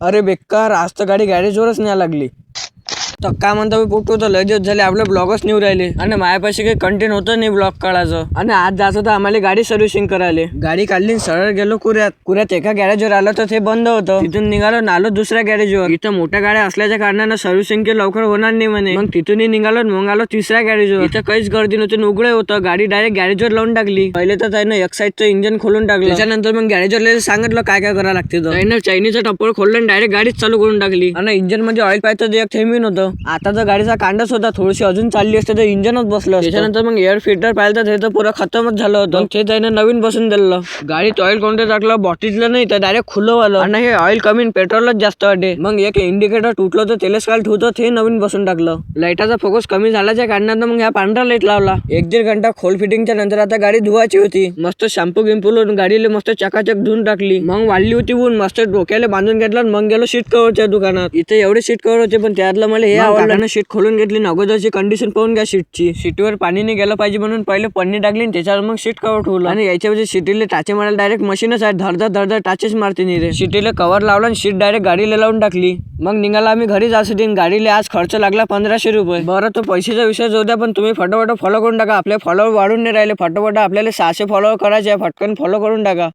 अरे बेकार, आज तर गाडी गॅरेजवरच न्याय लागली. तर काय म्हणता पोटू, तर लय दिवस झाले आपले ब्लॉगच नेऊ राहिले आणि माझ्यापाशी काही कंटेंट होतं नाही ब्लॉग काढायचं. आणि आज जायचं होतं आम्हाला गाडी सर्व्हिसिंग करायला. गाडी काढली, सरळ गेलो कुऱ्यात एका गॅरेजवर आलो तर ते बंद होतं. तिथून निघालो नालो दुसऱ्या गॅरेजवर. इथं मोठ्या गाड्या असल्याच्या कारणानं सर्व्हिसिंग के लवकर होणार नाही म्हणे. मग तिथूनही निघालो, मग आलो तिसऱ्या गॅरेजवर. इथं काहीच गर्दी नव्हती, उघडे होतं. गाडी डायरेक्ट गॅरेजवर लावून टाकली. पहिले तर त्यानं एक साईडचं इंजन खोलून टाकलं. त्याच्यानंतर मग गॅरेजवर सांगितलं काय काय करायला लागते. त्यानं चायनीचं टप्पर खोललं आणि डायरेक्ट गाडीच चालू करून टाकली. आणि इंजन मध्ये ऑइल पाहिजे एक थेंबी नव्हतं. आता तर गाडीचा कांडच होता, थोडीशी अजून चालली असते तर इंजनच बसलं. त्याच्यानंतर मग एअर फिल्टर पाहिलं तर ते तर पुरं खतमच झालं होतं. ते त्याने नवीन बसून दिलं. गाडीत ऑइल कोणतं टाकलं, बॉटलीतलं नाही तर डायरेक्ट खुलं आलं. आणि हे ऑइल कमी पेट्रोलच जास्त वाटे. मग एक इंडिकेटर तुटलं तर तेलच काल ठेवतं, ते नवीन बसून टाकलं. लाईटाचा फोकस कमी झाल्याच्या कारणानं मग ह्या पांढरा लाईट लावला. 1-1.5 घंटा खोल फिटिंगच्या नंतर आता गाडी धुवायची होती. मस्त शॅम्पू गिंपू लावून गाडीला मस्त चकाचक धुवून टाकली. मग वाढली होती ऊन, मस्त डोक्याला बांधून घेतलं. मग गेलो सीट कव्हरच्या दुकानात. इथे एवढे सीट कव्हर होते पण त्यातलं मला हे आवडलं. सीट खोलून घेतली, अगोदरची कंडिशन पाहून घ्या सीटची. सीटवर पाणी नाही गेलं पाहिजे म्हणून पहिले पन्नी टाकली, त्याच्यावर मग सीट कव्हर ठेवलं. आणि याच्या वजह सीटीला टाचे मारायला डायरेक्ट मशीनच आहे, धडधड टाचेच मारते नाही रे. सीटीला कव्हर लावला आणि सीट डायरेक्ट गाडीला लावून टाकली. मग निघाला आम्ही घरी जायसाठी. गाडीला आज खर्च लागला 1500 रुपये. बरं तो पैशाचा विषय जाऊ द्या, पण तुम्ही फटाफट फॉलो करून टाका. आपले फॉलोअर वाढून नाही राहिले. फटाफट आपल्याला 600 फॉलोअर करायचे आहे, फटकन फॉलो करून टाका.